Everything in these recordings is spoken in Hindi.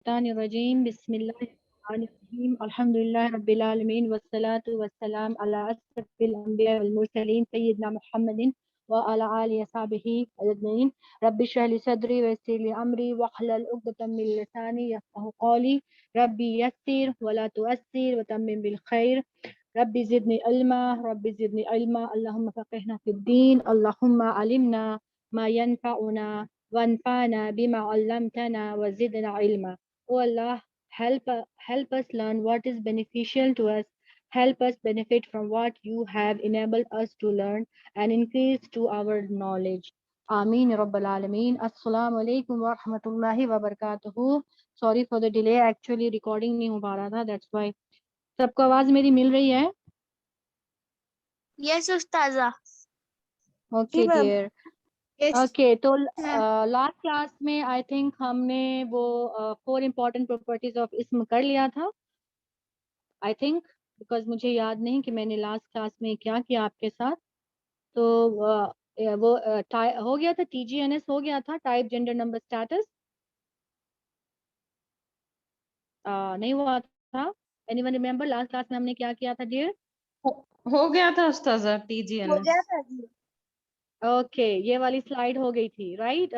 मिनश्शैतानिर्रजीम बिस्मिल्लाहिर्रहमानिर्रहीम अल्हम्दुलिल्लाहि रब्बिल आलमीन वस्सलातु वस्सलाम अला अशरफिल अंबिया वल मुरसलीन सय्यिदना मुहम्मदिन व अला आलिहि वसहबिहि अजमईन। रब्बि इश्रह ली सदरी व यस्सिर ली अमरी वहलुल उक़दतम मिन लिसानी यफ़क़हू क़ौली। रब्बी यस्सिर व ला तुअस्सिर व तम्मिम बिल खैर। रब्बी ज़िदनी इल्मा अल्लाहुम्मा फ़क़िहना फ़िद्दीन अल्लाहुम्मा अल्लिमना मा यनफ़अुना वनफ़अना बिमा अल्लमतना व ज़िदना इल्मा। O Allah, help us learn what is beneficial to us. Help us benefit from what you have enabled us to learn and increase to our knowledge. Ameen Rabbal Alameen. Assalamu alaikum wa rahmatullahi wa barakatuhu. Sorry for the delay. Actually recording नहीं हो पा रहा था. That's why. सबको आवाज मेरी मिल रही है? Yes, Ustaza. Okay, dear. Yes. Okay तो हाँ। लास्ट क्लास में आई थिंक हमने वो 4 इम्पोर्टेंट प्रॉपर्टीज ऑफ इस्म कर लिया था आई थिंक, बिकॉज मुझे याद नहीं कि मैंने लास्ट क्लास में क्या किया आपके साथ। तो वो हो गया था, टीजीएनएस हो गया था, टाइप जेंडर नंबर स्टेटस नहीं हुआ था। एनीवन रिमेम्बर लास्ट क्लास में हमने क्या किया था डियर? हो गया था उस्ताजा हो टीजीएनएस। गया था जी। ओके ये वाली स्लाइड हो गई थी राइट।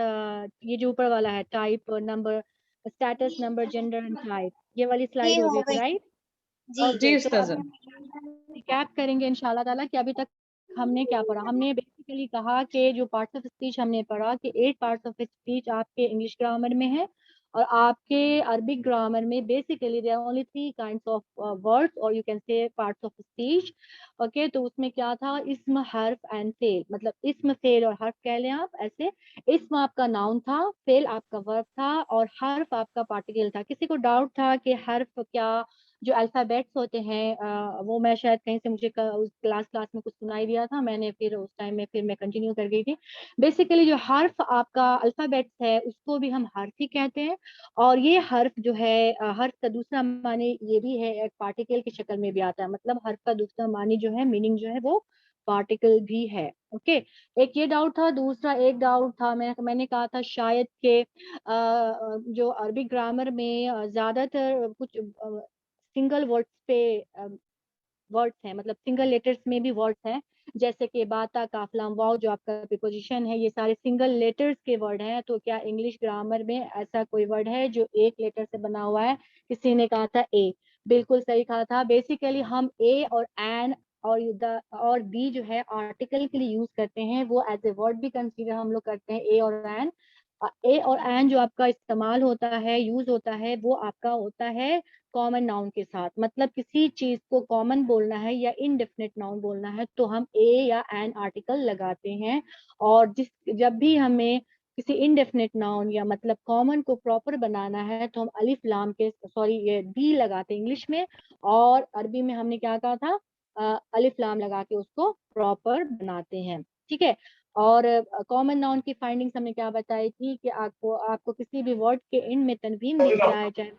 ये जो ऊपर वाला है type number status number gender and type, ये वाली जी स्लाइड हो हो गई थी गई। राइट। जी ओके जी तो उस्ताजा। अभी हम रिकैप करेंगे इंशाल्लाह ताला कि अभी तक हमने क्या पढ़ा। हमने बेसिकली कहा कि जो पार्ट्स ऑफ स्पीच हमने पढ़ा कि 8 पार्ट्स ऑफ स्पीच आपके इंग्लिश ग्रामर में है और आपके अरबिक ग्रामर में basically there are only 3 kinds of words और you can say parts of speech. Okay तो उसमें क्या था, इस्म हर्फ एंड फेल, मतलब इस्म फेल और हर्फ कह लें आप ऐसे। इस्म आपका नाउन था, फेल आपका वर्ब था और हर्फ आपका पार्टिकल था। किसी को डाउट था कि हर्फ क्या जो अल्फाबेट्स होते हैं वो मैं शायद कहीं से मुझे उस क्लास में कुछ सुनाई दिया था, मैंने फिर उस टाइम में फिर मैं कंटिन्यू कर गई थी। बेसिकली जो हर्फ आपका अल्फाबेट्स है उसको भी हम हर्फ ही कहते हैं और ये हर्फ जो है हर्फ का दूसरा मानी ये भी है, एक पार्टिकल की शक्ल में भी आता है, मतलब हर्फ का दूसरा मानी जो है मीनिंग जो है वो पार्टिकल भी है। ओके एक ये डाउट था। दूसरा एक डाउट था मैंने कहा था शायद के जो अरबी ग्रामर में ज्यादातर कुछ सिंगल वर्ड्स पे वर्ड्स हैं, मतलब सिंगल लेटर्स में भी वर्ड्स हैं, जैसे कि बाता काफलाम वाव जो आपका प्रीपोजिशन है ये सारे सिंगल लेटर्स के वर्ड हैं। तो क्या इंग्लिश ग्रामर में ऐसा कोई वर्ड है जो एक लेटर से बना हुआ है? किसी ने कहा था ए, बिल्कुल सही कहा था। बेसिकली हम ए और एन और द और दी जो है आर्टिकल के लिए यूज करते हैं, वो एज ए वर्ड भी कंसीडर हम लोग करते हैं ए और एन। ए और एन जो आपका इस्तेमाल होता है यूज होता है वो आपका होता है कॉमन नाउन के साथ, मतलब किसी चीज को कॉमन बोलना है या इनडेफिनेट नाउन बोलना है तो हम ए या एन आर्टिकल लगाते हैं। और जब भी हमें किसी इनडेफिनेट नाउन या मतलब कॉमन को प्रॉपर बनाना है तो हम अलिफ लाम के सॉरी ये दी लगाते हैं इंग्लिश में, और अरबी में हमने क्या कहा था अलिफ लाम लगा के उसको प्रॉपर बनाते हैं। ठीक है और कॉमन नाउन की फाइंडिंग्स हमने क्या बताई थी कि आपको आपको किसी भी वर्ड के एंड में तनवीन दिख जाए, चाहे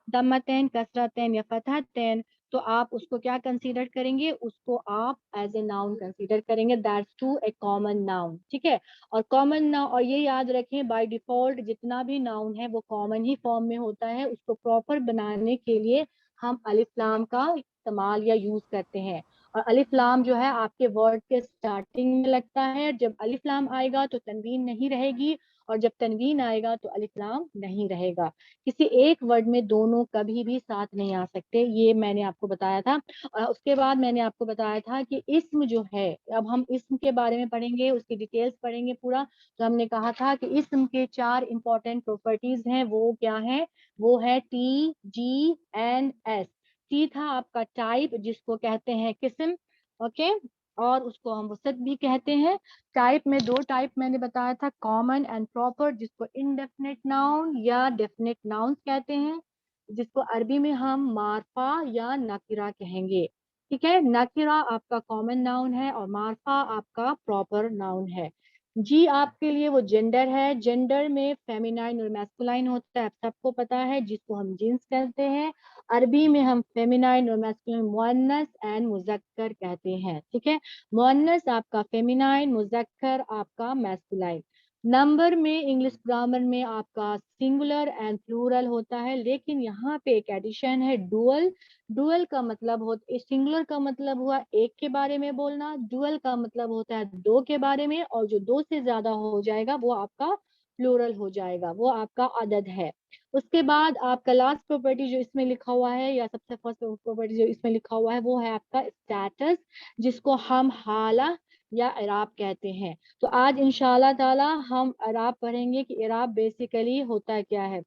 दम्मतैन कसरतैन या फतहतैन, तो आप उसको क्या कंसीडर करेंगे, उसको आप एज ए नाउन कंसीडर करेंगे, that's to a common noun. ठीक है और कॉमन नाउन, और ये याद रखें बाय डिफॉल्ट जितना भी नाउन है वो कॉमन ही फॉर्म में होता है, उसको प्रॉपर बनाने के लिए हम अलिफ लाम का इस्तेमाल या यूज करते हैं। और अलिफ लाम जो है आपके वर्ड के स्टार्टिंग में लगता है, जब अलिफ लाम आएगा तो तनवीन नहीं रहेगी और जब तनवीन आएगा तो अलिफ लाम नहीं रहेगा। किसी एक वर्ड में दोनों कभी भी साथ नहीं आ सकते, ये मैंने आपको बताया था। और उसके बाद मैंने आपको बताया था कि इस्म जो है, अब हम इस्म के बारे में पढ़ेंगे, उसकी डिटेल्स पढ़ेंगे पूरा। तो हमने कहा था कि इस्म के 4 इंपॉर्टेंट प्रॉपर्टीज हैं, वो क्या है, वो है T G and S. T था आपका टाइप जिसको कहते हैं किस्म, ओके, और उसको हम वसत भी कहते हैं। टाइप में 2 टाइप मैंने बताया था, कॉमन एंड प्रॉपर, जिसको इनडेफिनेट नाउन या डेफिनेट नाउन कहते हैं, जिसको अरबी में हम मारफा या नकिरा कहेंगे। ठीक है, नकिरा आपका कॉमन नाउन है और मारफा आपका प्रॉपर नाउन है। जी आपके लिए वो जेंडर है, जेंडर में फेमिनाइन और मैस्कुलाइन होता है, आप सबको पता है, जिसको हम जिन्स कहते हैं। अरबी में हम फेमिनाइन और मैस्कुलाइन मुअन्नस एंड मुजक्कर कहते हैं। ठीक है, मुअन्नस आपका फेमिनाइन, मुजक्कर आपका मैस्कुलाइन। नंबर में इंग्लिश ग्रामर में आपका सिंगुलर एंड प्लूरल होता है, लेकिन यहाँ पे एक एडिशन है डुअल। डुअल का मतलब सिंगुलर का मतलब हुआ एक के बारे में बोलना, डुअल का मतलब होता है दो के बारे में, और जो दो से ज्यादा हो जाएगा वो आपका प्लूरल हो जाएगा, वो आपका अदद है। उसके बाद आपका लास्ट प्रॉपर्टी जो इसमें लिखा हुआ है, या सबसे फर्स्ट प्रॉपर्टी जो इसमें लिखा हुआ है, वो है आपका स्टेटस, जिसको हम हाला या इराब कहते हैं। तो आज इंशाल्लाह ताला हम इराब पढ़ेंगे कि इराब बेसिकली होता क्या है।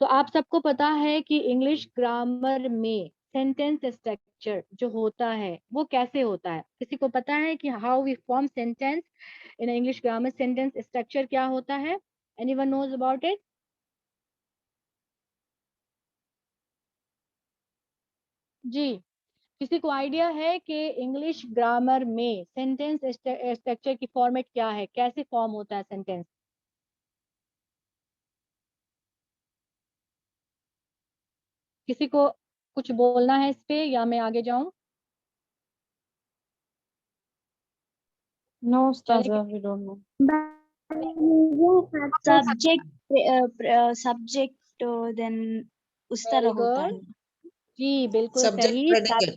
तो आप सबको पता है कि इंग्लिश ग्रामर में सेंटेंस स्ट्रक्चर जो होता है वो कैसे होता है? किसी को पता है कि how we form sentence in English grammar? Sentence structure क्या होता है? Anyone knows about it? जी, किसी को आइडिया है कि इंग्लिश ग्रामर में सेंटेंस स्ट्रक्चर की फॉर्मेट क्या है, कैसे फॉर्म होता है सेंटेंस? किसी को कुछ बोलना है इस पे, या मैं आगे जाऊं? No, चले Ustaza, we don't know. Subject then उस तरह वेरी होता गुड, है। जी बिल्कुल Subject सही। predicate.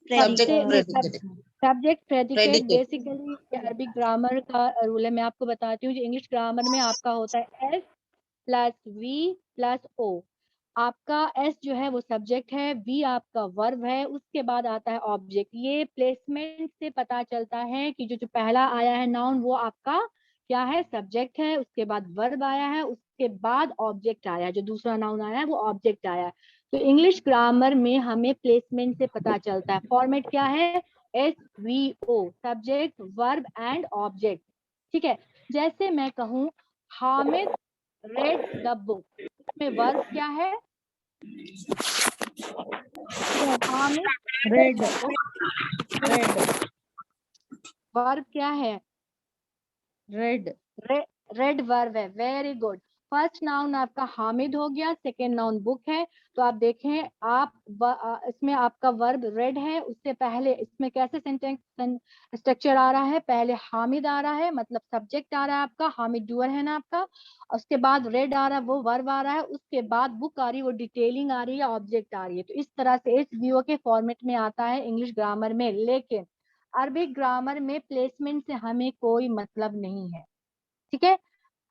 Predicate Subject predicate. Subject predicate Predicate. Basically Arabic grammar का रूल है। मैं आपको बताती हूँ, जो इंग्लिश ग्रामर में आपका होता है S plus V plus O. आपका एस जो है वो सब्जेक्ट है, वी आपका वर्ब है, उसके बाद आता है ऑब्जेक्ट। ये प्लेसमेंट से पता चलता है कि जो जो पहला आया है नाउन वो आपका क्या है, सब्जेक्ट है, उसके बाद वर्ब आया है, उसके बाद ऑब्जेक्ट आया है, जो दूसरा नाउन आया है वो ऑब्जेक्ट आया है। तो इंग्लिश ग्रामर में हमें प्लेसमेंट से पता चलता है। फॉर्मेट क्या है? S V O, subject verb and object. ठीक है, जैसे मैं कहूँ हामिद रेड द बुक, इसमें वर्ब क्या है? Hamid Red, the book, red, verb क्या है? red. रेड वर्ब है। Very good. फर्स्ट नाउन आपका हामिद हो गया, सेकेंड नाउन बुक है। तो आप देखें, इसमें आपका वर्ब रेड है, उससे पहले इसमें कैसे सेंटेंस स्ट्रक्चर आ रहा है? पहले हामिद आ रहा है, मतलब सब्जेक्ट आ रहा है आपका, हामिद डूअर है ना आपका, उसके बाद रेड आ रहा है, वो वर्ब आ रहा है, उसके बाद बुक आ रही है, वो डिटेलिंग आ रही है, ऑब्जेक्ट आ रही है। तो इस तरह से इस वीओ के फॉर्मेट में आता है इंग्लिश ग्रामर में। लेकिन अरबिक ग्रामर में प्लेसमेंट से हमें कोई मतलब नहीं है। ठीक है,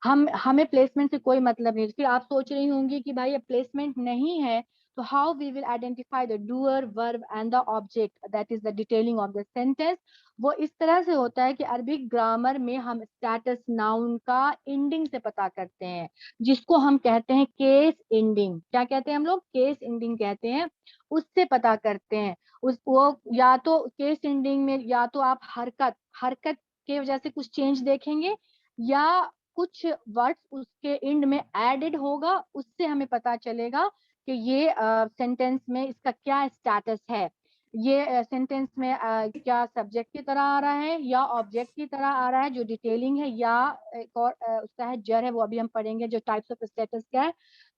हमें प्लेसमेंट से कोई मतलब नहीं। फिर आप सोच रही होंगी कि भाई अब प्लेसमेंट नहीं है तो how we will identify the doer verb and the object, that is the detailing of the sentence. वो इस तरह से होता है कि अरबिक ग्रामर में हम स्टेटस नाउन का एंडिंग से पता करते हैं, जिसको हम कहते हैं केस एंडिंग। क्या कहते हैं हम लोग? केस एंडिंग कहते हैं। उससे पता करते हैं। उस वो या तो केस एंडिंग में या तो आप हरकत हरकत के वजह से कुछ चेंज देखेंगे, या कुछ वर्ड्स उसके एंड में एडेड होगा, उससे हमें पता चलेगा कि ये सेंटेंस में इसका क्या स्टेटस है। ये सेंटेंस में क्या सब्जेक्ट की तरह आ रहा है या ऑब्जेक्ट की तरह आ रहा है, जो डिटेलिंग है, या एक और उसका है जर है, वो अभी हम पढ़ेंगे जो टाइप्स ऑफ स्टेटस क्या है।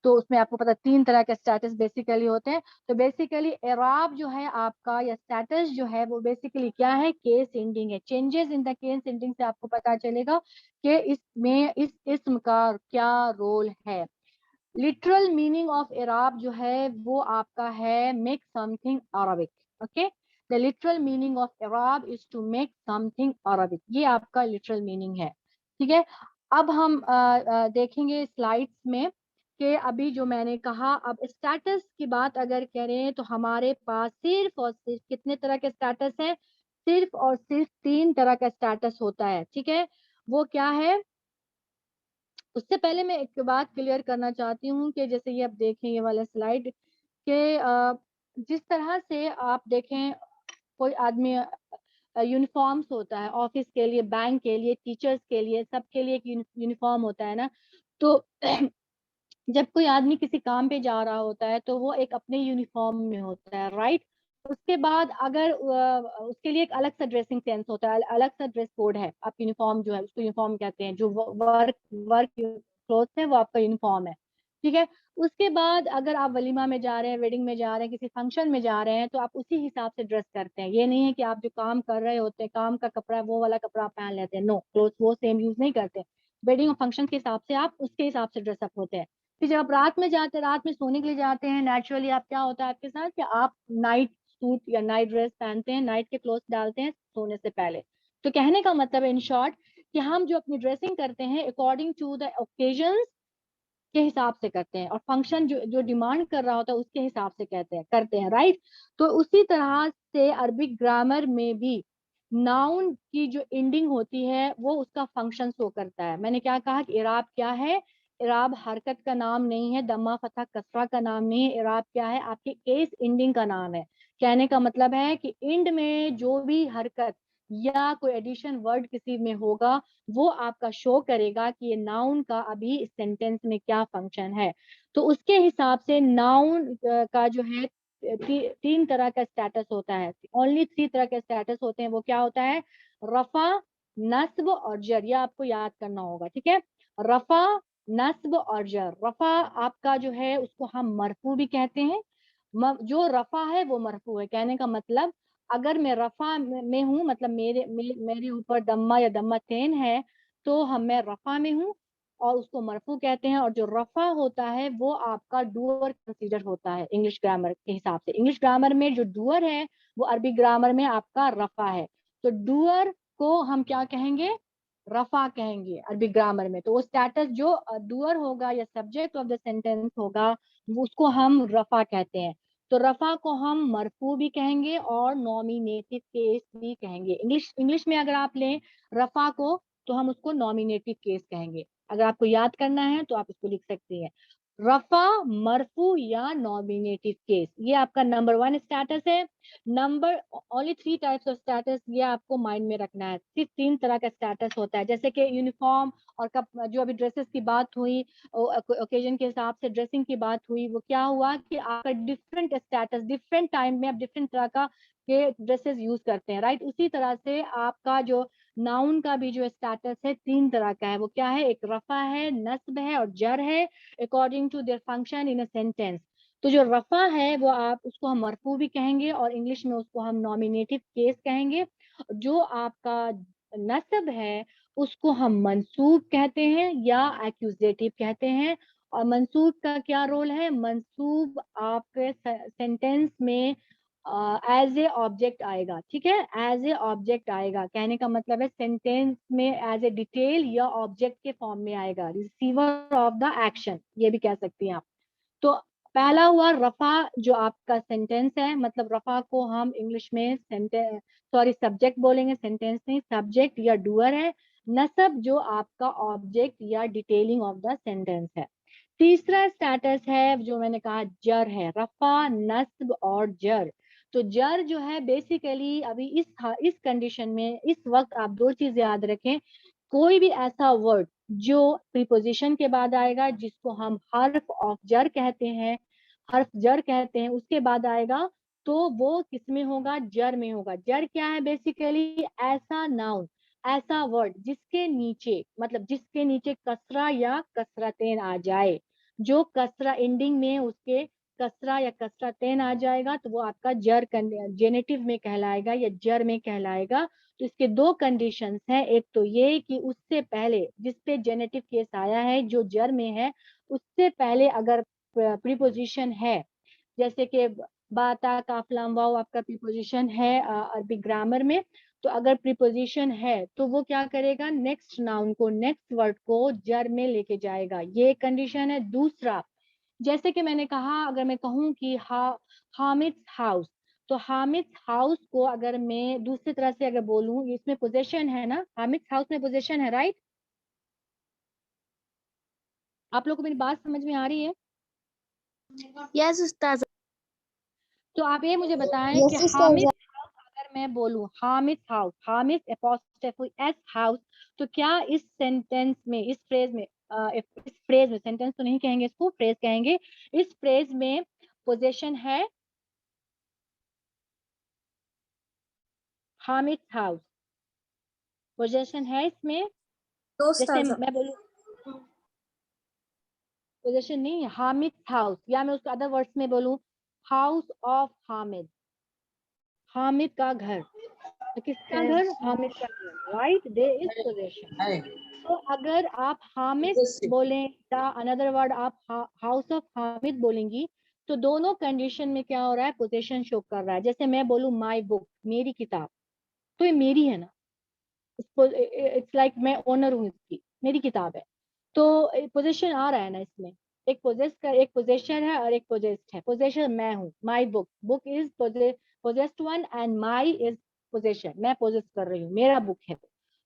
तो उसमें आपको पता 3 तरह के स्टेटस बेसिकली होते हैं। तो बेसिकली एराब जो है आपका, या स्टेटस जो है, वो बेसिकली क्या है? केस एंडिंग है। Changes in the case ending से आपको पता चलेगा कि इसमें इस इस्म का क्या रोल है। लिटरल मीनिंग ऑफ इराब जो है वो आपका है make something Arabic. Okay, the literal meaning of इराब is to make something Arabic, ये आपका लिटरल मीनिंग है। ठीक है, अब हम देखेंगे स्लाइड्स में कि अभी जो मैंने कहा, अब स्टेटस की बात अगर करें तो हमारे पास सिर्फ और सिर्फ कितने तरह के स्टेटस हैं? सिर्फ और सिर्फ 3 तरह का स्टेटस होता है। ठीक है, वो क्या है? उससे पहले मैं एक बात क्लियर करना चाहती हूँ कि जैसे ये आप देखें ये वाला स्लाइड, कि जिस तरह से आप देखें कोई आदमी यूनिफॉर्म्स होता है ऑफिस के लिए, बैंक के लिए, टीचर्स के लिए, सबके लिए एक यूनिफॉर्म होता है ना। तो जब कोई आदमी किसी काम पे जा रहा होता है तो वो एक अपने यूनिफॉर्म में होता है, राइट। उसके बाद अगर उसके लिए एक अलग सा ड्रेसिंग सेंस होता है, अलग सा ड्रेस कोड है। आप यूनिफॉर्म जो है उसको यूनिफॉर्म कहते हैं, जो वर्क वर्क क्लोथ है वो आपका यूनिफॉर्म है। ठीक है, उसके बाद अगर आप वलीमा में जा रहे हैं, वेडिंग में जा रहे हैं, किसी फंक्शन में जा रहे हैं, तो आप उसी हिसाब से ड्रेस करते हैं। ये नहीं है कि आप जो काम कर रहे होते हैं, काम का कपड़ा वो वाला कपड़ा आप पहन लेते हैं। नो, क्लोथ वो सेम यूज नहीं करते। वेडिंग फंक्शन के हिसाब से आप उसके हिसाब से ड्रेसअप होते हैं। फिर जब आप रात में जाते हैं, रात में सोने के लिए जाते हैं, नेचुरली आप क्या होता है आपके साथ कि आप नाइट सूट या नाइट ड्रेस पहनते हैं, नाइट के क्लोथ डालते हैं सोने से पहले। तो कहने का मतलब इन शॉर्ट कि हम जो अपनी ड्रेसिंग करते हैं अकॉर्डिंग टू द ओकेजन के हिसाब से करते हैं, और फंक्शन जो जो डिमांड कर रहा होता है उसके हिसाब से कहते हैं करते हैं, राइट। तो उसी तरह से अरबिक ग्रामर में भी नाउन की जो एंडिंग होती है वो उसका फंक्शन शो करता है। मैंने क्या कहा कि इराब क्या है? इराब हरकत का नाम नहीं है, दम्मा फतह कसरा का नाम नहीं है। इराब क्या है? आपके केस एंडिंग का नाम है। कहने का मतलब है कि एंड में जो भी हरकत या कोई एडिशन वर्ड किसी में होगा वो आपका शो करेगा कि ये नाउन का अभी इस सेंटेंस में क्या फंक्शन है। तो उसके हिसाब से नाउन का जो है तीन तरह का स्टेटस होता है, ओनली 3 तरह के स्टेटस होते हैं। वो क्या होता है? रफा, नस्ब और जर। ये आपको याद करना होगा, ठीक है। रफा, नस्ब और जर। रफा आपका जो है उसको हम मरफू भी कहते हैं। जो रफा है वो मरफू है। कहने का मतलब अगर मैं रफा में हूँ, मतलब मेरे ऊपर दम्मा या दम्मा तेन है, तो हम मैं रफा में हूँ और उसको मरफू कहते हैं। और जो रफा होता है वो आपका डूअर कंसीडर होता है इंग्लिश ग्रामर के हिसाब से। इंग्लिश ग्रामर में जो डूअर है वो अरबी ग्रामर में आपका रफा है। तो डूअर को हम क्या कहेंगे? रफा कहेंगे अरबी ग्रामर में। तो वो स्टेटस जो डूअर होगा या सब्जेक्ट ऑफ द सेंटेंस होगा वो उसको हम रफा कहते हैं। तो रफा को हम मरफू भी कहेंगे और नॉमिनेटिव केस भी कहेंगे। इंग्लिश इंग्लिश में अगर आप लें रफा को तो हम उसको नॉमिनेटिव केस कहेंगे। अगर आपको याद करना है तो आप इसको लिख सकती हैं, रफा, मरफू या नॉमिनेटिव केस। ये आपका नंबर 1 स्टेटस है। Number only 3 types of status, ये आपको माइंड में रखना है। सिर्फ 3 तरह का स्टेटस होता है, जैसे कि यूनिफॉर्म और कप, जो अभी ड्रेसेस की बात हुई, ओकेजन के हिसाब से ड्रेसिंग की बात हुई। वो क्या हुआ कि आपका डिफरेंट स्टेटस, डिफरेंट टाइम में आप डिफरेंट तरह का के ड्रेसेस यूज करते हैं, राइट। उसी तरह से आपका जो नाउन का भी जो स्टेटस है 3 तरह का है। वो क्या है? एक रफा है, नस्ब है और जर है, according to their function in a sentence. तो जो रफा है वो आप उसको हम मरफू भी कहेंगे और इंग्लिश में उसको हम नॉमिनेटिव केस कहेंगे। जो आपका नस्ब है उसको हम मंसूब कहते हैं या एक्यूजेटिव कहते हैं। और मंसूब का क्या रोल है? मंसूब आपके सेंटेंस में एज ए ऑब्जेक्ट आएगा, ठीक है। एज ए ऑब्जेक्ट आएगा, कहने का मतलब है सेंटेंस में एज ए डिटेल या ऑब्जेक्ट के फॉर्म में आएगा, रिसीवर ऑफ द एक्शन, ये भी कह सकती हैं आप। तो पहला हुआ रफा, जो आपका सेंटेंस है, मतलब रफा को हम इंग्लिश में सेंटेंस, सॉरी सब्जेक्ट बोलेंगे, सेंटेंस नहीं, सब्जेक्ट या डूअर है। नसब जो आपका ऑब्जेक्ट या डिटेलिंग ऑफ द सेंटेंस है। तीसरा स्टेटस है जो मैंने कहा जर है, रफा, नस्ब और जर। तो जर जो है बेसिकली अभी इस कंडीशन में इस वक्त आप 2 चीज याद रखें। कोई भी ऐसा वर्ड जो प्रीपोजिशन के बाद आएगा जिसको हम हर्फ ऑफ जर कहते हैं, हर्फ जर कहते हैं, उसके बाद आएगा तो वो किस में होगा? जर में होगा। जर क्या है? बेसिकली ऐसा नाउन, ऐसा वर्ड जिसके नीचे, मतलब जिसके नीचे कसरा या कसरतेन आ जाए, जो कसरा एंडिंग में उसके कसरा या कसरतेन आ जाएगा तो वो आपका जर जेनेटिव में कहलाएगा या जर में कहलाएगा। तो इसके 2 कंडीशंस हैं। एक तो ये कि उससे पहले जिसपे जेनेटिव केस आया है जो जर में है, उससे पहले अगर प्रीपोजिशन है, जैसे कि बाता, काफलाम, वाव आपका प्रीपोजिशन है अरबी ग्रामर में। तो अगर प्रीपोजिशन है तो वो क्या करेगा? नेक्स्ट नाउन को, नेक्स्ट वर्ड को जर में लेके जाएगा, ये कंडीशन है। दूसरा, जैसे कि मैंने कहा, अगर मैं कहूँ कि हामिद हाउस, तो हामिद हाउस को अगर मैं दूसरी तरह से अगर बोलूं, इसमें पोजेशन है ना, हामिद हाउस में पोजेशन है, राइट। आप लोग को मेरी बात समझ में आ रही है? Yes, Ustaz. तो आप ये मुझे बताएं कि Yes, हामिद Ustaz. हाउस अगर मैं बोलूं, Hamid house, Hamid apostrophe S house, तो क्या इस सेंटेंस में, इस फ्रेज में, इस फ्रेज में, सेंटेंस तो नहीं कहेंगे इसको, फ्रेज कहेंगे, इस फ्रेज में पोजेशन है हामिद हाउस? पोजेशन है इसमें? No, जैसे Ustaz. मैं बोलूं, पोजेशन नहीं है, हामिद हाउस, या मैं उसको अदर वर्ड्स में बोलूं हाउस ऑफ हामिद, हामिद का घर। किसका घर? हामिद का घर, राइट, दे इज पोजेशन। तो अगर आप हामिद बोलें या अनदर वर्ड आप हाउस ऑफ हामिद बोलेंगी, तो दोनों कंडीशन में क्या हो रहा है? पोजेशन शो कर रहा है। जैसे मैं बोलूं माई बुक, मेरी किताब, तो ये मेरी है ना, इट्स लाइक मैं ओनर हूँ इसकी, मेरी किताब है, तो पोजेशन आ रहा है ना इसमें। एक पोजेस का, एक पोजेशन है और एक पोजेस्ड है। पोजेशन मैं हूँ, my book, book is possessed one and my is possession, मैं पोजेस कर रही हूँ, मेरा बुक है।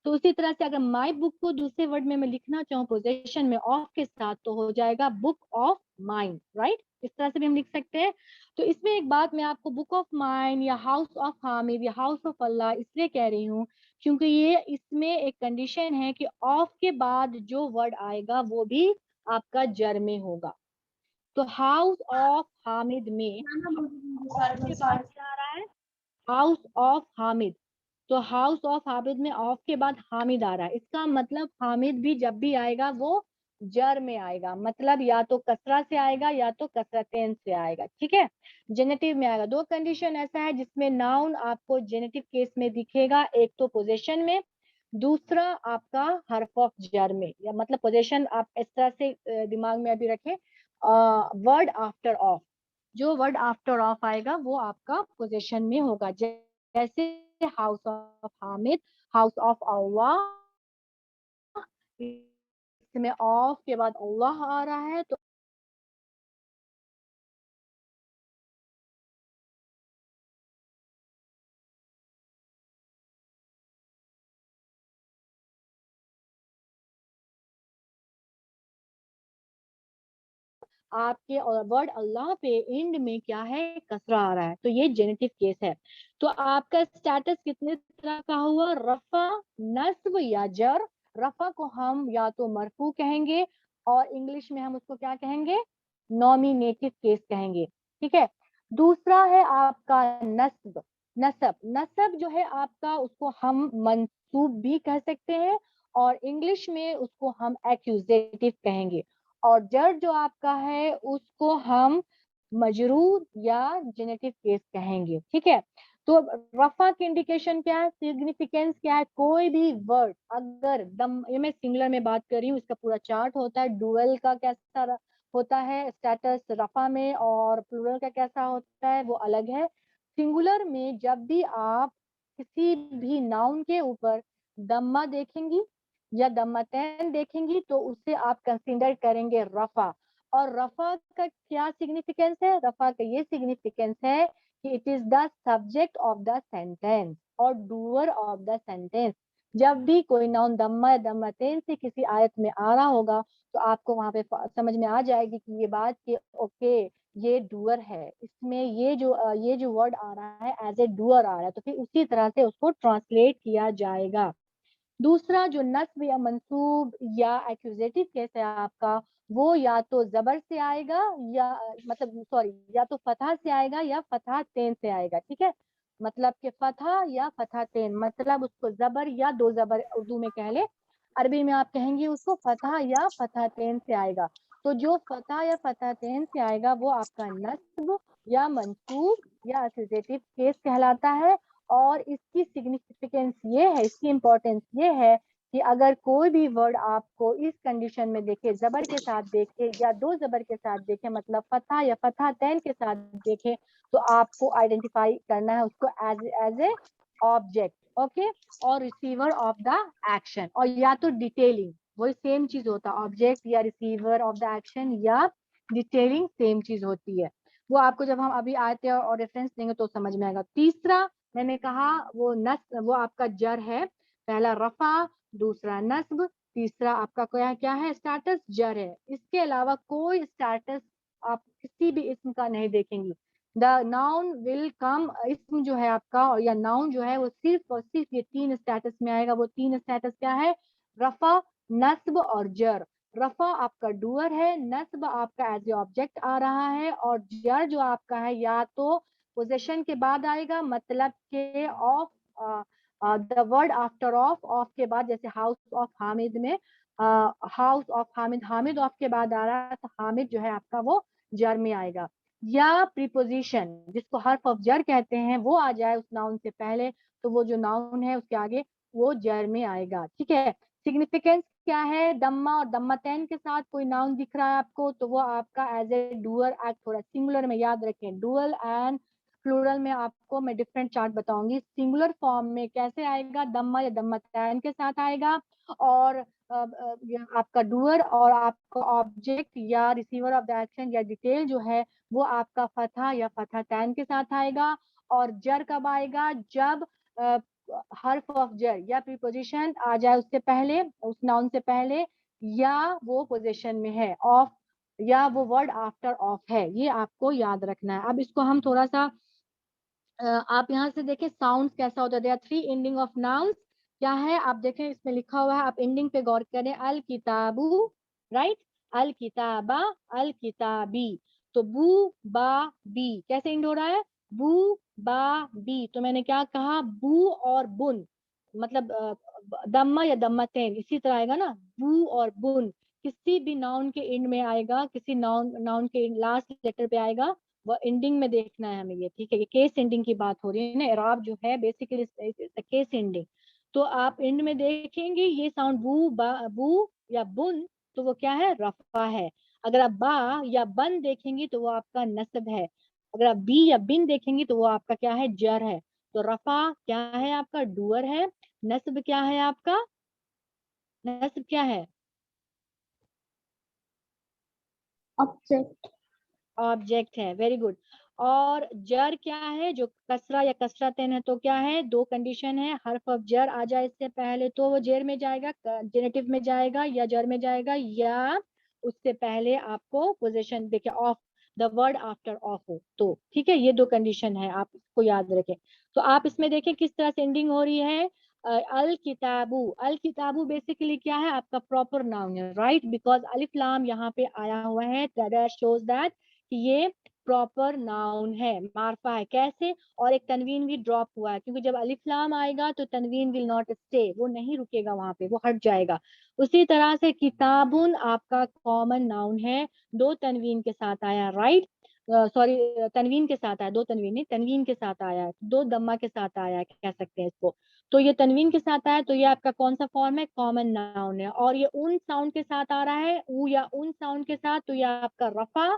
तो उसी तरह से अगर माई बुक को दूसरे वर्ड में मैं लिखना चाहूँ पोजेशन में ऑफ के साथ, तो हो जाएगा बुक ऑफ माइन, राइट, इस तरह से भी हम लिख सकते हैं। तो इसमें एक बात मैं आपको बुक ऑफ माइन या हाउस ऑफ हामिद या हाउस ऑफ अल्लाह इसलिए कह रही हूँ क्योंकि ये इसमें एक कंडीशन है कि ऑफ के बाद जो वर्ड आएगा वो भी आपका जर में होगा। तो हाउस ऑफ हामिद में ऑफ के बाद क्या आ रहा है? House of Hamid. तो हाउस ऑफ हामिद में ऑफ के बाद हामिद आ रहा है, इसका मतलब हामिद भी जब भी आएगा वो जर में आएगा, मतलब या तो कसरा से आएगा या तो कसरतैन से आएगा, ठीक है, जेनेटिव में आएगा। दो कंडीशन ऐसा है जिसमें नाउन आपको जेनेटिव केस में दिखेगा, एक तो पोजीशन में, दूसरा आपका हर्फ ऑफ जर में, या मतलब पोजीशन आप इस तरह से दिमाग में अभी रखें, वर्ड आफ्टर ऑफ, जो वर्ड आफ्टर ऑफ आएगा वो आपका पोजीशन में होगा। जैसे house of Hamid, house of Allah, इसमें ऑफ के बाद अल्लाह आ रहा है, तो आपके वर्ड अल्लाह पे एंड में क्या है? कसरा आ रहा है, तो ये जेनेटिव केस है। तो आपका स्टेटस कितने तरह का हुआ? रफा, नस्ब या जर। रफा को हम या तो मरफू कहेंगे और इंग्लिश में हम उसको क्या कहेंगे? नॉमिनेटिव केस कहेंगे, ठीक है। दूसरा है आपका नस्ब, नसब। नसब जो है आपका, उसको हम मंसूब भी कह सकते हैं और इंग्लिश में उसको हम एक्यूजेटिव कहेंगे। और जड़ जो आपका है उसको हम मजरूर या जेनेटिव केस कहेंगे, ठीक है। तो रफा की इंडिकेशन क्या है? सिग्निफिकेंस क्या है? कोई भी वर्ड अगर दम, ये मैं सिंगुलर में बात कर रही हूँ, इसका पूरा चार्ट होता है, डुअल का कैसा होता है स्टेटस रफा में और प्लूरल का कैसा होता है वो अलग है। सिंगुलर में जब भी आप किसी भी नाउन के ऊपर दम्मा देखेंगी या दम्मतैन देखेंगी तो उसे आप कंसीडर करेंगे रफा। और रफा का क्या सिग्निफिकेंस है? रफा का ये सिग्निफिकेंस है कि it is the subject of the sentence और डूअर ऑफ द सेंटेंस। जब भी कोई नाउन दम्मा या दम्मतैन से किसी आयत में आ रहा होगा तो आपको वहां पे समझ में आ जाएगी कि ये बात कि ओके ये डूअर है, इसमें ये जो वर्ड आ रहा है एज ए डूअर आ रहा है, तो फिर उसी तरह से उसको ट्रांसलेट किया जाएगा। दूसरा जो नस्ब या मंसूब या एक्यूजेटिव केस है आपका, वो या तो जबर से आएगा या मतलब सॉरी या तो फतहा से आएगा या फतहा तेन से आएगा, ठीक है। मतलब कि फतहा या फतहा तेन, मतलब उसको जबर या दो जबर उर्दू में कह ले, अरबी में आप कहेंगे उसको फतहा या फतहा तेन से आएगा। तो जो फतहा या फतहा तेन से आएगा वो आपका नस्ब या मंसूब या एक्यूजेटिव केस कहलाता है। और इसकी सिग्निफिकेंस ये है, इसकी इंपॉर्टेंस ये है कि अगर कोई भी वर्ड आपको इस कंडीशन में देखे, जबर के साथ देखे या दो जबर के साथ देखे, मतलब फतहा या फतहा तैन के साथ देखे, तो आपको आइडेंटिफाई करना है उसको एज ए ऑब्जेक्ट, ओके, और रिसीवर ऑफ द एक्शन, और या तो डिटेलिंग, वही सेम चीज होता है, ऑब्जेक्ट या रिसीवर ऑफ द एक्शन या डिटेलिंग सेम चीज होती है। वो आपको जब हम अभी आते हैं और रेफरेंस देंगे तो समझ में आएगा। तीसरा मैंने कहा वो आपका जर है, पहला रफा, दूसरा नस्ब, तीसरा आपका क्या है? स्टेटस जर है। इसके अलावा कोई स्टेटस आप किसी भी इसम का नहीं देखेंगे। द नाउन विल कम, इसम जो है आपका और या नाउन जो है वो सिर्फ और सिर्फ ये तीन स्टेटस में आएगा। वो तीन स्टेटस क्या है? रफा, नस्ब और जर। रफा आपका डूअर है, नस्ब आपका एज ए ऑब्जेक्ट आ रहा है, और जर जो आपका है या तो पोजेशन के बाद आएगा, मतलब के of the word after of, of के बाद, जैसे हाउस ऑफ हामिद में house of Hamid, Hamid of के बाद आ रहा है तो हामिद जो है आपका वो जर में आएगा। या प्रीपोजिशन जिसको हर्फ ऑफ जर कहते हैं वो आ जाए उस नाउन से पहले, तो वो जो नाउन है उसके आगे वो जर में आएगा। ठीक है, सिग्निफिकेंस क्या है, दम्मा और दम्मतैन के साथ कोई नाउन दिख रहा है आपको तो वो आपका एज ए डूअर एक्ट हो रहा है। सिंगुलर में याद रखें, डुअल एंड प्लूरल में आपको मैं डिफरेंट चार्ट बताऊंगी। सिंगुलर फॉर्म में कैसे आएगा, दम्मा या दम्मतैन के साथ आएगा, और आपका डूअर और आपका ऑब्जेक्ट या रिसीवर ऑफ द एक्शन या डिटेल जो है वो आपका फतहा या फतहतैन के साथ आएगा। और जर कब आएगा, जब हर्फ ऑफ जर या प्रीपोजिशन आ जाए उससे पहले, उस नाउन से पहले, या वो पोजीशन में है ऑफ, या वो वर्ड आफ्टर ऑफ है। ये आपको याद रखना है। अब इसको हम थोड़ा सा आप यहाँ से देखें साउंड कैसा होता है। There are 3 ending of nouns. क्या है आप देखें, इसमें लिखा हुआ है, आप एंडिंग पे गौर करें, अल किताबू, राइट, अल किताबा, अल किताबी। तो बू बा बी कैसे एंड हो रहा है, बू बा बी। तो मैंने क्या कहा, बू और बुन, मतलब दम्मा या दम्मतेन इसी तरह आएगा ना, बू और बुन किसी भी नाउन के एंड में आएगा, किसी नाउन नाउन के लास्ट लेटर पे आएगा, वो एंडिंग में देखना है हमें ये। ठीक है, ये केस एंडिंग की बात हो रही है ना, एराब जो है बेसिकली केस एंडिंग। तो आप एंड में देखेंगे ये साउंड बू बू या बुन, तो वो क्या है, रफा है। अगर आप बा या बन देखेंगे तो वो आपका नस्ब है। अगर आप बी या बिन देखेंगे तो वो आपका क्या है, जर है। तो रफा क्या है आपका, डूअर है। नस्ब क्या है आपका, नस्ब क्या है, Object. ऑब्जेक्ट है। Very good. और जर क्या है, जो कसरा या कसरातन है, तो क्या है, दो कंडीशन है, हर्फ ऑफ जर आ जाए इससे पहले तो वो जेर में जाएगा, जेनेटिव में जाएगा, या जर में जाएगा, या उससे पहले आपको पोजीशन देखे of, the word after of हो तो। ठीक है, ये दो कंडीशन है, आप इसको याद रखें। तो आप इसमें देखें किस तरह से एंडिंग हो रही है, अल किताबू। अल किताबू बेसिकली क्या है, आपका प्रॉपर नाउन है, राइट, बिकॉज अलिफ लाम यहाँ पे आया हुआ है, दैट शोज दैट कि ये प्रॉपर नाउन है, मार्फा है। कैसे, और एक तनवीन भी ड्रॉप हुआ है, क्योंकि जब अलिफ लाम आएगा तो तनवीन विल नॉट स्टे, वो नहीं रुकेगा वहां पे, वो हट जाएगा। उसी तरह से किताबुन आपका कॉमन नाउन है, दो तनवीन के साथ आया, राइट, सॉरी तनवीन के साथ आया, दो तनवीन नहीं, तनवीन के साथ आया है, दो दम्मा के साथ आया है, कह सकते हैं इसको। तो ये तनवीन के साथ आया, तो ये आपका कौन सा फॉर्म है, कॉमन नाउन है। और ये उन साउंड के साथ आ रहा है, ऊ या उन साउंड के साथ, तो ये आपका रफा,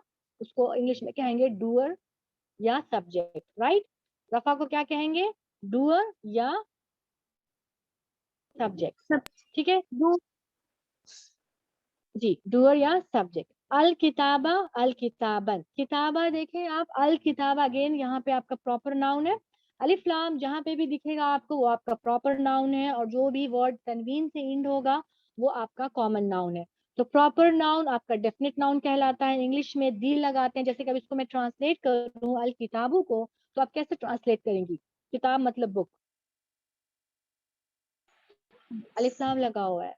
उसको इंग्लिश में कहेंगे डूअर या सब्जेक्ट, राइट। रफा को क्या कहेंगे, डूअर या सब्जेक्ट। Sub. ठीक है Do. जी, डूअर या सब्जेक्ट। अल किताबा, अल किताबन, किताबा देखें आप, अल किताबा अगेन यहाँ पे आपका प्रॉपर नाउन है। अलिफ लाम जहाँ पे भी दिखेगा आपको वो आपका प्रॉपर नाउन है, और जो भी वर्ड तनवीन से इंड होगा वो आपका कॉमन नाउन है। तो प्रॉपर नाउन आपका डेफिनेट नाउन कहलाता है। इंग्लिश में दी लगाते हैं, जैसे कभी इसको मैं ट्रांसलेट करूँ अल किताबू को, तो आप कैसे ट्रांसलेट करेंगी, किताब मतलब बुक, अलिफ लाम लगा हुआ है,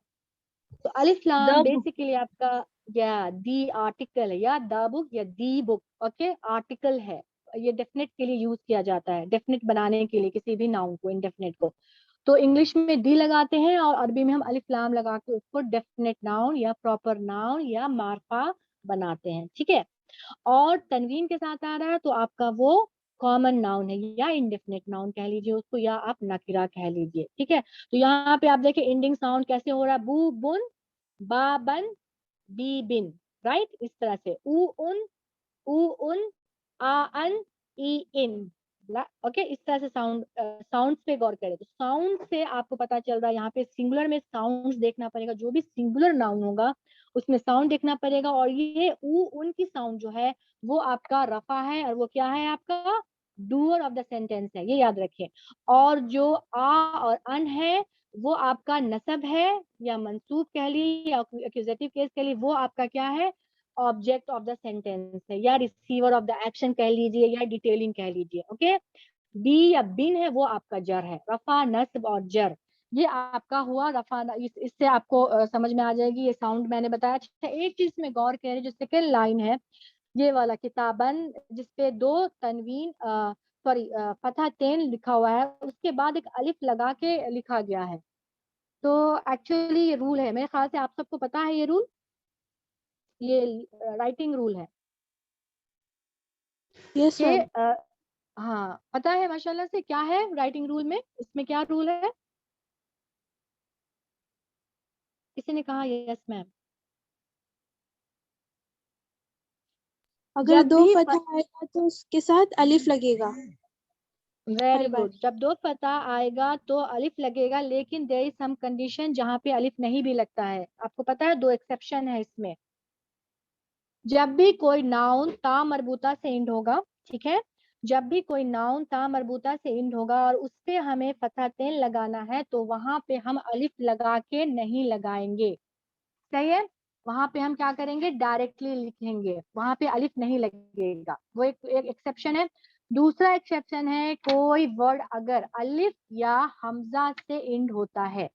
तो अलिफ लाम The book. बेसिकली आपका या दी आर्टिकल है, या द बुक या दी बुक, ओके, आर्टिकल है। ये डेफिनेट के लिए यूज किया जाता है, डेफिनेट बनाने के लिए किसी भी नाउन को, इनडेफिनेट को। तो इंग्लिश में दी लगाते हैं और अरबी में हम अलिफ लाम लगा के उसको डेफिनेट नाउन या प्रॉपर नाउन या मार्फा बनाते हैं। ठीक है, और तनवीन के साथ आ रहा है तो आपका वो कॉमन नाउन है, या इंडेफिनेट नाउन कह लीजिए उसको, या आप नकिरा कह लीजिए। ठीक है, तो यहाँ पे आप देखिए एंडिंग साउंड कैसे हो रहा है, बू बुन, बा बन, बी बिन, राइट, इस तरह से ऊ उन, आ अन, ई इन, ओके, इस तरह से साउंड्स पे गौर करें। तो साउंड से आपको पता चल रहा है, यहाँ पे सिंगुलर में साउंड्स देखना पड़ेगा, जो भी सिंगुलर नाउन होगा उसमें साउंड देखना पड़ेगा। और ये ऊ उन की साउंड जो है वो आपका रफा है, और वो क्या है आपका डूअर ऑफ द सेंटेंस है, ये याद रखिए। और जो आ और अन है वो आपका नसब है, या मंसूब कह लीजिए, या एक्यूजेटिव केस कह लीजिए, वो आपका क्या है, ऑब्जेक्ट ऑफ द सेंटेंस है, या रिसीवर ऑफ द एक्शन कह लीजिए, या डिटेलिंग कह लीजिए। ओके, बी या बिन है वो आपका जर है, रफा नस्ब और जर, ये आपका हुआ रफा। इससे आपको समझ में आ जाएगी ये साउंड मैंने बताया। अच्छा, एक चीज में गौर करें, जो सेकंड लाइन है ये वाला किताबन, जिसपे दो तनवीन सॉरी फतह तेन लिखा हुआ है, उसके बाद एक अलिफ लगा के लिखा गया है। तो एक्चुअली ये रूल है, मेरे ख्याल से आप सबको पता है ये रूल, ये राइटिंग रूल है Yes, कि ma'am. हाँ पता है माशाल्लाह से क्या है राइटिंग रूल में, इसमें क्या रूल है? किसी ने कहा यस मैम। अगर जब दो भी फतह आएगा तो उसके साथ अलिफ लगेगा वेरी हर बार। गुड, जब दो फतह आएगा तो अलिफ लगेगा, लेकिन देयर इज सम कंडीशन जहाँ पे अलिफ नहीं भी लगता है। आपको पता है 2 एक्सेप्शन है इसमें। जब भी कोई नाउन ता मरबूता से इंड होगा, ठीक है, जब भी कोई नाउन ता मरबूता से इंड होगा और उस पे हमें फतहतैन लगाना है तो वहां पे हम अलिफ लगा के नहीं लगाएंगे, सही है। वहां पे हम क्या करेंगे, डायरेक्टली लिखेंगे, वहां पे अलिफ नहीं लगेगा। वो एक एक्सेप्शन है। दूसरा एक्सेप्शन है, कोई वर्ड अगर अलिफ या हमजा से इंड होता है,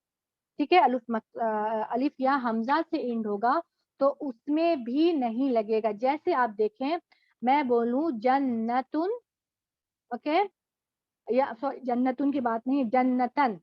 ठीक है, अलिफ या हमजा से इंड होगा तो उसमें भी नहीं लगेगा। जैसे आप देखें, मैं बोलूं जन्नतुन, ओके, या सॉरी जन्नतुन की बात नहीं, जन्नतन।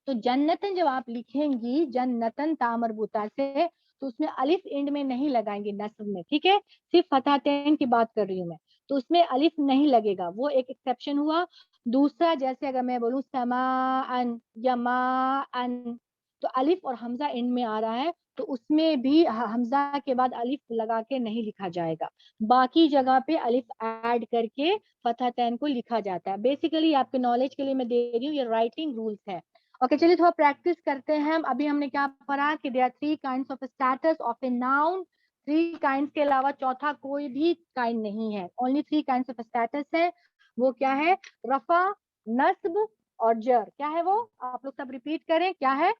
तो जन्नतन जब आप लिखेंगी जन्नतन तामरबूता से, तो उसमें अलिफ एंड में नहीं लगाएंगे नस्ब में, ठीक है, सिर्फ फतहतैन की बात कर रही हूँ मैं, तो उसमें अलिफ नहीं लगेगा, वो एक एक्सेप्शन हुआ। दूसरा, जैसे अगर मैं बोलूं समाअन या माअन, तो अलिफ और हमजा एंड में आ रहा है तो उसमें भी हमजा के बाद अलिफ लगा के नहीं लिखा जाएगा, बाकी जगह पे अलिफ ऐड करके फतहतैन को लिखा जाता है। बेसिकली आपके नॉलेज के लिए मैं दे रही हूँ, ये राइटिंग रूल्स है। ओके चलिए थोड़ा प्रैक्टिस करते हैं हम। अभी हमने क्या पढ़ा कि there are 3 kinds of status of a noun, 3 kinds के अलावा चौथा कोई भी काइंड नहीं है, ओनली 3 काइंड्स ऑफ स्टेटस है। वो क्या है? रफा, नस्ब और जर। क्या है वो? आप लोग सब रिपीट करें, क्या है?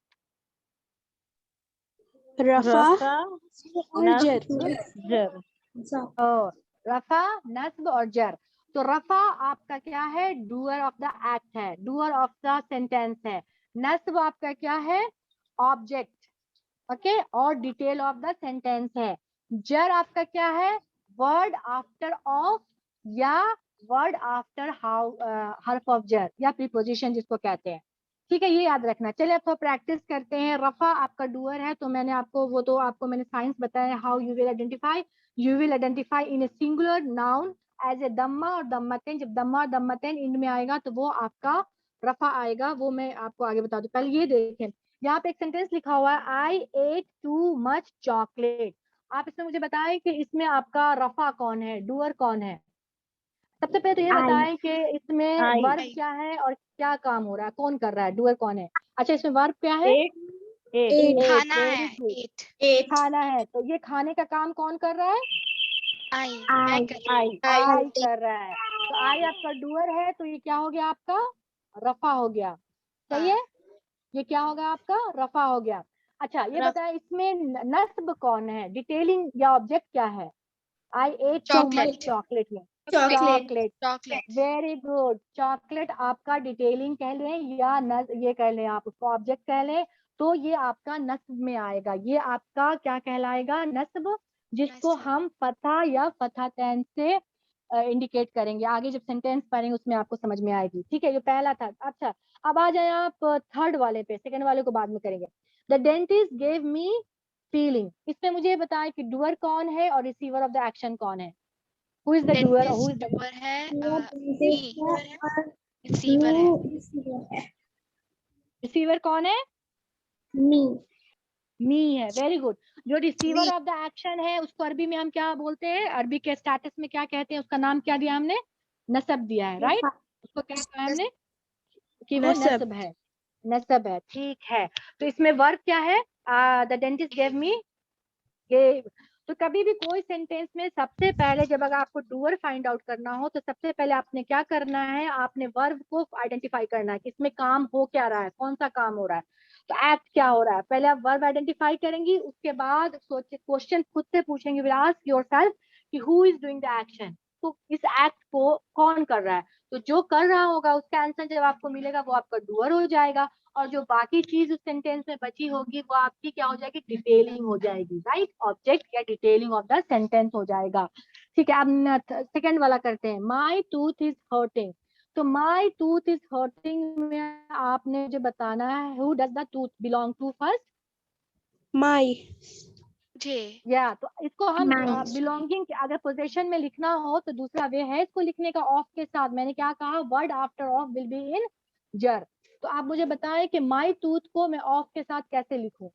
रफा रफा और जर। नस्ब जर। ओ, रफा, नस्ब और जर। तो रफा आपका क्या है? डूअर ऑफ द एक्ट है, डूअर ऑफ द सेंटेंस है। नस्ब आपका क्या है? ऑब्जेक्ट, ओके, और डिटेल ऑफ द सेंटेंस है। जर आपका क्या है? वर्ड आफ्टर ऑफ या वर्ड आफ्टर हाउ, हर्फ ऑफ जर या प्रीपोजिशन जिसको कहते हैं, ठीक है, ये याद रखना। चलिए अब तो प्रैक्टिस करते हैं। रफा आपका डूअर है, तो मैंने आपको वो तो आपको मैंने साइंस बताया, how you will identify, you will identify in a singular noun as a दम्मा और दम्मतेन। जब दम्मा और दम्मतेन इंड में आएगा तो वो आपका रफा आएगा, वो मैं आपको आगे बता दूं। पहले ये देखें, यहाँ पे एक सेंटेंस लिखा हुआ है, आई एट टू मच चॉकलेट। आप इसमें मुझे बताएं कि इसमें आपका रफा कौन है, डूअर कौन है? सबसे पहले तो ये आई बताएं कि इसमें आई वर्ब क्या है और क्या काम हो रहा है, कौन कर रहा है, डूअर कौन है? अच्छा, इसमें वर्ब क्या है? Ate ate ate ate, very good, ate खाना है। तो ये खाने का काम कौन कर रहा है? आई आई आई कर रहा है। तो आई आपका डूअर है, तो ये क्या हो गया आपका? रफा हो गया, सही है, ये क्या होगा आपका? रफा हो गया। अच्छा ये बताएं, इसमें नस्ब कौन है, डिटेलिंग या ऑब्जेक्ट क्या है? आई एट टू मच चॉकलेट में, chocolate chocolate, very good. Chocolate आपका डिटेलिंग कह लें या ये कह लें, आप उसको ऑब्जेक्ट कह लें, तो ये आपका नस्ब में आएगा। ये आपका क्या कहलाएगा? नस्ब, जिसको हम फतह या फतहतैन से इंडिकेट करेंगे। आगे जब सेंटेंस पढ़ेंगे उसमें आपको समझ में आएगी, ठीक है, ये पहला था। अच्छा अब आ जाए आप थर्ड वाले पे, सेकंड वाले को बाद में करेंगे। The dentist gave me feeling. इसमें मुझे ये बताएं कि डूअर कौन है और रिसीवर ऑफ द एक्शन कौन है? हु इज द डूअर और हु इज द रिसीवर? कौन है? मी मी है, वेरी गुड। जो रिसीवर ऑफ द एक्शन है उसको अरबी में हम क्या बोलते हैं, अरबी के स्टेटस में क्या कहते हैं, उसका नाम क्या दिया हमने? नसब दिया है, राइट। उसको क्या कहा हमने कि वो नसब नसब है, नसब है, ठीक है। तो इसमें वर्ब क्या है? The dentist gave me, gave. तो कभी भी कोई सेंटेंस में सबसे पहले जब अगर आपको डूअर फाइंड आउट करना हो तो सबसे पहले आपने क्या करना है, आपने वर्ब को आइडेंटिफाई करना है कि इसमें काम हो क्या रहा है, कौन सा काम हो रहा है, तो एक्ट क्या हो रहा है। पहले आप वर्ब आइडेंटिफाई करेंगी, उसके बाद सोचे, क्वेश्चन खुद से पूछेंगे, विल आस्क योरसेल्फ कि who is doing the action, तो इस एक्ट को कौन कर रहा है। तो जो कर रहा होगा उसका आंसर जब आपको मिलेगा वो आपका डूअर हो जाएगा, और जो बाकी चीज उस सेंटेंस में बची होगी वो आपकी क्या हो जाएगी? डिटेलिंग हो जाएगी, राइट, ऑब्जेक्ट या डिटेलिंग ऑफ द सेंटेंस हो जाएगा। ठीक है, अब सेकंड वाला करते हैं। माई टूथ इज हर्टिंग। तो माई टूथ इज हर्टिंग में आपने जो बताना है, who does the tooth belong to first? My मुझे। या तो इसको हम Mine. बिलोंगिंग, अगर पोजेशन में लिखना हो तो दूसरा वे है इसको लिखने का, ऑफ के साथ। मैंने क्या कहा, word after of will be in जर। तो आप मुझे बताएं कि माई टूथ को मैं ऑफ के साथ कैसे लिखूं।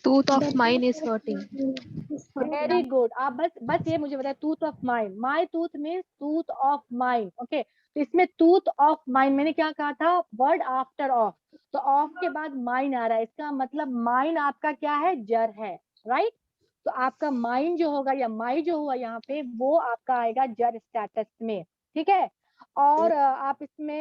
Tooth of mine is hurting. Very good. आप बस ये मुझे बताए, tooth of mine, my tooth means tooth of mine. Okay, तो इसमें टूथ ऑफ माइन मैंने क्या कहा था, वर्ड आफ्टर ऑफ, तो ऑफ के बाद माइन आ रहा है, इसका मतलब माइन आपका क्या है, जर है, राइट। तो आपका माइन जो होगा या माई जो हुआ यहाँ पे, वो आपका आएगा जर स्टेटस में, ठीक है। और आप इसमें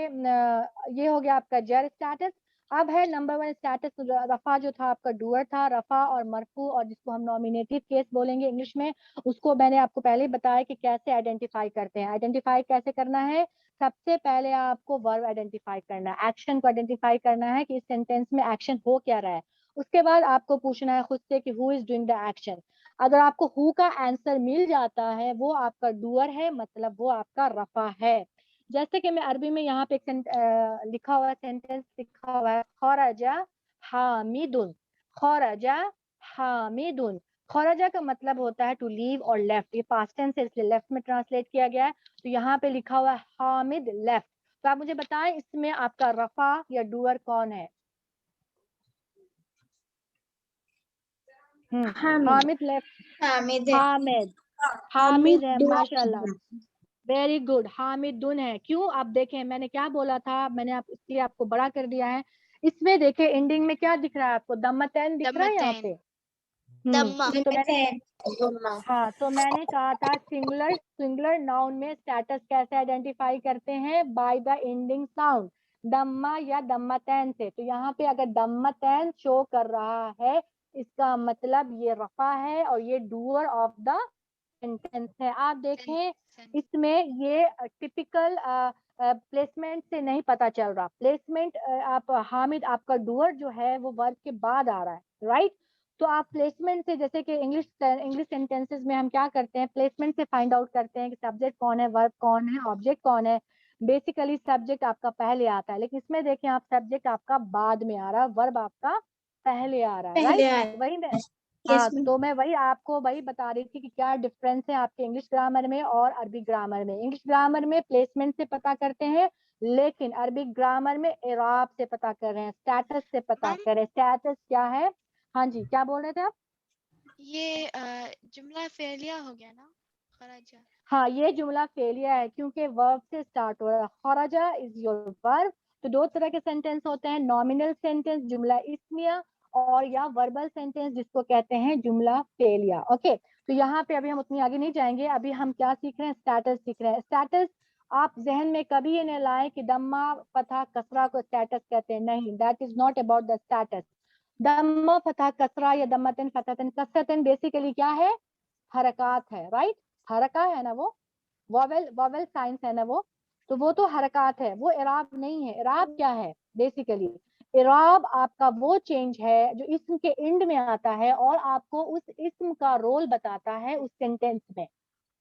ये हो गया आपका जर स्टेटस। अब है नंबर 1 स्टेटस, रफा जो था आपका डूअर था, रफा और मरफू, और जिसको हम नॉमिनेटिव केस बोलेंगे इंग्लिश में, उसको मैंने आपको पहले ही बताया कि कैसे आइडेंटिफाई करते हैं। आइडेंटिफाई कैसे करना है, सबसे पहले आपको वर्ब आइडेंटिफाई करना है, एक्शन को आइडेंटिफाई करना है कि इस सेंटेंस में एक्शन हो क्या रहा है। उसके बाद आपको पूछना है खुद से कि who is doing the action. अगर आपको हु का आंसर मिल जाता है, वो आपका डूअर है, मतलब वो आपका रफा है। जैसे कि मैं अरबी में यहाँ पे एक लिखा हुआ सेंटेंस लिखा हुआ है, खरजा हामिदुन, खरजा हामिदुन। खरजा का मतलब होता है टू लीव और लेफ्ट, ये पास्ट टेंस है इसलिए लेफ्ट में ट्रांसलेट किया गया है। तो यहाँ पे लिखा हुआ है हामिद लेफ्ट। तो आप मुझे बताएं इसमें आपका रफा या डूअर कौन है। Hamid left, Hamid. हामिद, हामिद है, माशाल्लाह, वेरी गुड। हामिदुन है, क्यों, आप देखें मैंने क्या बोला था, मैंने आप इसलिए आपको बड़ा कर दिया है। इसमें देखें एंडिंग में क्या दिख रहा है आपको, दम्मतैन दिख रहा है यहाँ पे। Damma. तो मैंने हाँ, तो मैंने कहा था सिंगुलर, सिंगुलर नाउन में स्टेटस कैसे आइडेंटिफाई करते हैं, बाय द एंडिंग साउंड, दम्मा या दम्मतैन से। तो यहाँ पे अगर दम्मतैन शो कर रहा है, इसका मतलब ये रफा है और ये डूअर ऑफ द सेंटेंस है। आप देखें इसमें ये टिपिकल प्लेसमेंट से नहीं पता चल रहा, प्लेसमेंट आप हामिद आपका डूअर जो है वो वर्ब के बाद आ रहा है, राइट। तो आप प्लेसमेंट से, जैसे कि इंग्लिश सेंटेंसेस में हम क्या करते हैं, प्लेसमेंट से फाइंड आउट करते हैं कि सब्जेक्ट कौन है, वर्ब कौन है, ऑब्जेक्ट कौन है। बेसिकली सब्जेक्ट आपका पहले आता है, लेकिन इसमें देखें आप सब्जेक्ट आपका बाद में आ रहा है, वर्ब आपका पहले आ रहा है, राइट। वही मैं हाँ, तो मैं वही आपको वही बता रही थी कि क्या डिफरेंस है आपके इंग्लिश ग्रामर में और अरबी ग्रामर में। इंग्लिश ग्रामर में प्लेसमेंट से पता करते हैं, लेकिन अरबिक ग्रामर में इराब से पता कर रहे हैं, स्टेटस से पता कर रहे हैं। स्टेटस क्या है, हाँ जी क्या बोल रहे थे आप। ये जुमला फेलिया हो गया ना, खराजा। हाँ, ये जुमला फेलियर है क्योंकि वर्ब से स्टार्ट हो रहा है, खराजा इज योर वर्ब। तो दो तरह के सेंटेंस होते हैं, नॉमिनल सेंटेंस जुमला इस्मिया, और या वर्बल सेंटेंस जिसको कहते हैं जुमला फेलिया। ओके, तो यहाँ पे अभी हम उतनी आगे नहीं जाएंगे, अभी हम क्या सीख रहे हैं, स्टेटस सीख रहे हैं। स्टेटस आप जहन में कभी ये न लाएं कि दम्मा फतह कसरा को स्टेटस कहते हैं, नहीं, that is not about the status. दम्मा फतह कसरा या दम्मतन फतहतन कसरतन बेसिकली क्या है, हरकत है, राइट। हरका है ना वो, वॉवेल, वॉवेल साइंस है ना वो, तो वो तो हरकत है, वो इराब नहीं है। इराब क्या है, बेसिकली इराब आपका वो चेंज है जो इस्म के एंड में आता है और आपको उस इस्म का रोल बताता है उस सेंटेंस में।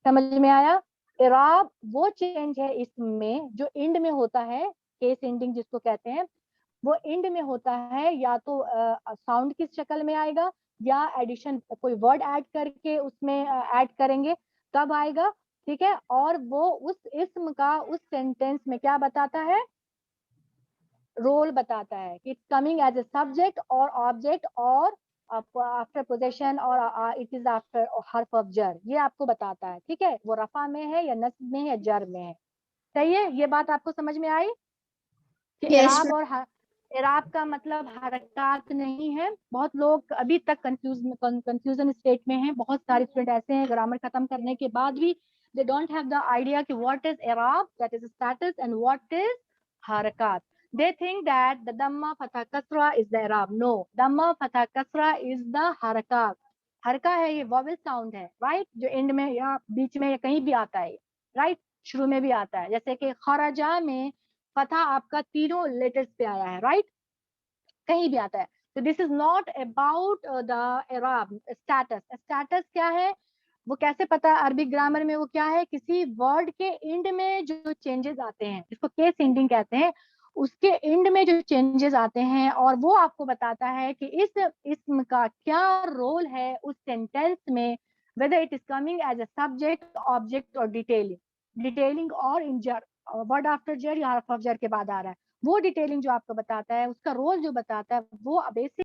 समझ में आया। इराब वो चेंज है इस्म में जो एंड में होता है, केस एंडिंग जिसको कहते हैं, वो एंड में होता है, या तो साउंड की शक्ल में आएगा या एडिशन, कोई वर्ड ऐड करके उसमें ऐड करेंगे तब आएगा, ठीक है। और वो उस इस्म का उस सेंटेंस में क्या बताता है, रोल बताता है कि it's coming as a subject और ऑब्जेक्ट और आफ्टर पोजेशन और इट इज आफ्टर हर्फ ऑफ जर, ये आपको बताता है, ठीक है। वो रफा में है या नस्ब में है या जर में है। सही है, ये बात आपको समझ में आई कि Yes, इराब और इराब का मतलब हरकत नहीं है। बहुत लोग अभी तक कंफ्यूजन स्टेट में हैं, बहुत सारे स्टूडेंट ऐसे हैं ग्रामर खत्म करने के बाद भी they don't have the idea कि व्हाट इज इराब, that is status, and what is हरकत। दे थिंक दैट द दम्मा फतह कसरा इज द इराब, नो, दम्मा फतह कसरा इज द हरकत। हरका है ये वॉवेल साउंड है, राइट, जो एंड में या बीच में या कहीं भी आता है, राइट, शुरू में भी आता है। जैसे कि खराजा में फतह आपका तीनों लेटर्स पे आया है, राइट, कहीं भी आता है। तो this is not about the इराब। स्टेटस, स्टेटस क्या है, वो कैसे पता है अरबिक ग्रामर में, वो क्या है, किसी वर्ड के एंड में जो चेंजेस आते हैं जिसको केस एंडिंग कहते हैं, उसके एंड में जो चेंजेस आते हैं और वो आपको बताता है कि इस इसम का क्या रोल है उस सेंटेंस में, whether it is coming as a subject, object और डिटेलिंग और इन जर, वर्ड आफ्टर जर या हर्फ ऑफ जर के बाद आ रहा है, वो डिटेलिंग जो आपको बताता है, उसका रोल जो बताता है, वो बेसिक